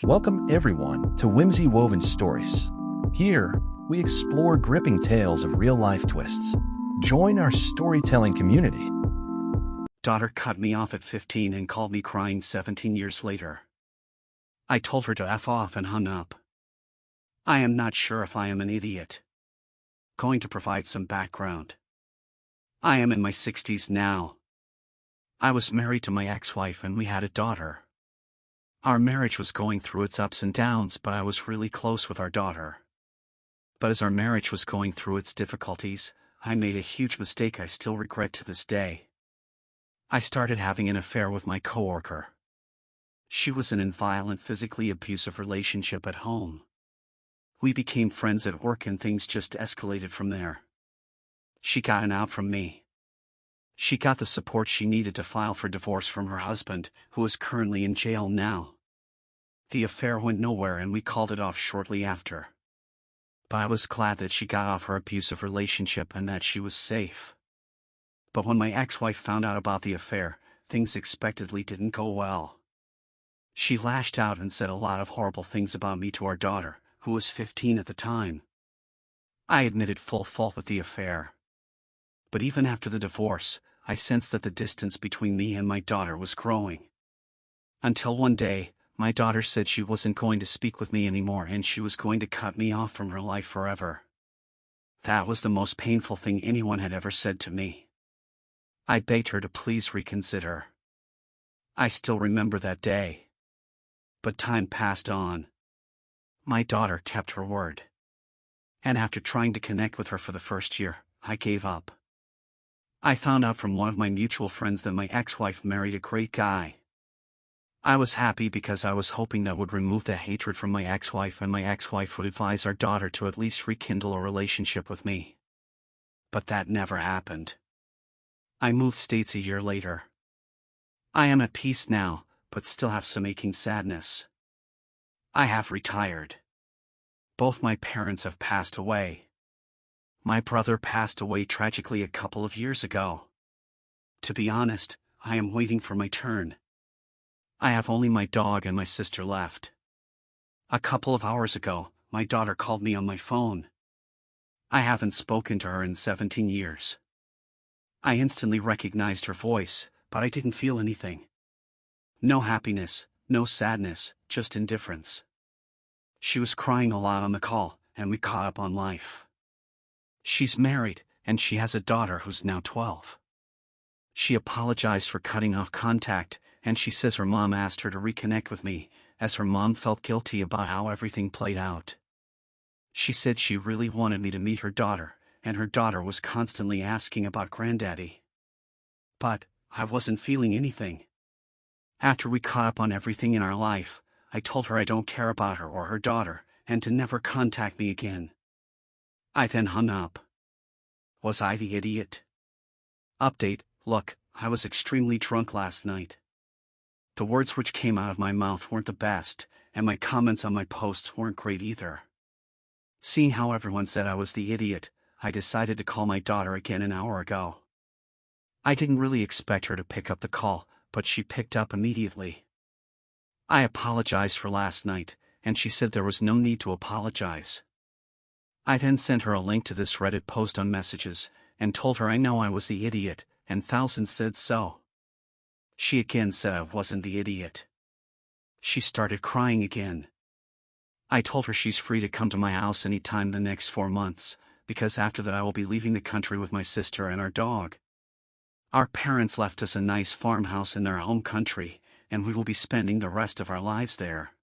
Welcome everyone to Whimsy Woven Stories. Here, we explore gripping tales of real-life twists. Join our storytelling community. Daughter cut me off at 15 and called me crying 17 years later. I told her to F off and hung up. I am not sure if I am an idiot. Going to provide some background. I am in my 60s now. I was married to my ex-wife and we had a daughter. Our marriage was going through its ups and downs, but I was really close with our daughter. But as our marriage was going through its difficulties, I made a huge mistake I still regret to this day. I started having an affair with my coworker. She was in a violent, physically abusive relationship at home. We became friends at work and things just escalated from there. She got an out from me. She got the support she needed to file for divorce from her husband, who is currently in jail now. The affair went nowhere and we called it off shortly after. But I was glad that she got off her abusive relationship and that she was safe. But when my ex-wife found out about the affair, things expectedly didn't go well. She lashed out and said a lot of horrible things about me to our daughter, who was 15 at the time. I admitted full fault with the affair. But even after the divorce, I sensed that the distance between me and my daughter was growing. Until one day, my daughter said she wasn't going to speak with me anymore and she was going to cut me off from her life forever. That was the most painful thing anyone had ever said to me. I begged her to please reconsider. I still remember that day. But time passed on. My daughter kept her word. And after trying to connect with her for the first year, I gave up. I found out from one of my mutual friends that my ex-wife married a great guy. I was happy because I was hoping that would remove the hatred from my ex-wife and my ex-wife would advise our daughter to at least rekindle a relationship with me. But that never happened. I moved states a year later. I am at peace now, but still have some aching sadness. I have retired. Both my parents have passed away. My brother passed away tragically a couple of years ago. To be honest, I am waiting for my turn. I have only my dog and my sister left. A couple of hours ago, my daughter called me on my phone. I haven't spoken to her in 17 years. I instantly recognized her voice, but I didn't feel anything. No happiness, no sadness, just indifference. She was crying a lot on the call, and we caught up on life. She's married, and she has a daughter who's now 12. She apologized for cutting off contact, and she says her mom asked her to reconnect with me, as her mom felt guilty about how everything played out. She said she really wanted me to meet her daughter, and her daughter was constantly asking about granddaddy. But I wasn't feeling anything. After we caught up on everything in our life, I told her I don't care about her or her daughter, and to never contact me again. I then hung up. Was I the idiot? Update: look, I was extremely drunk last night. The words which came out of my mouth weren't the best, and my comments on my posts weren't great either. Seeing how everyone said I was the idiot, I decided to call my daughter again an hour ago. I didn't really expect her to pick up the call, but she picked up immediately. I apologized for last night, and she said there was no need to apologize. I then sent her a link to this Reddit post on messages, and told her I know I was the idiot, and thousands said so. She again said I wasn't the idiot. She started crying again. I told her she's free to come to my house anytime the next 4 months, because after that I will be leaving the country with my sister and our dog. Our parents left us a nice farmhouse in their home country, and we will be spending the rest of our lives there.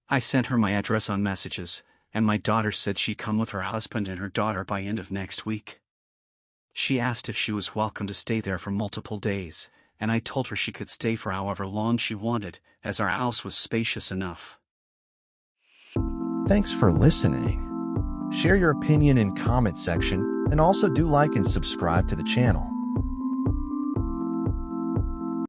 I sent her my address on messages, and my daughter said she'd come with her husband and her daughter by end of next week. She asked if she was welcome to stay there for multiple days, and I told her she could stay for however long she wanted, as our house was spacious enough. Thanks for listening. Share your opinion in comment section, and also do like and subscribe to the channel.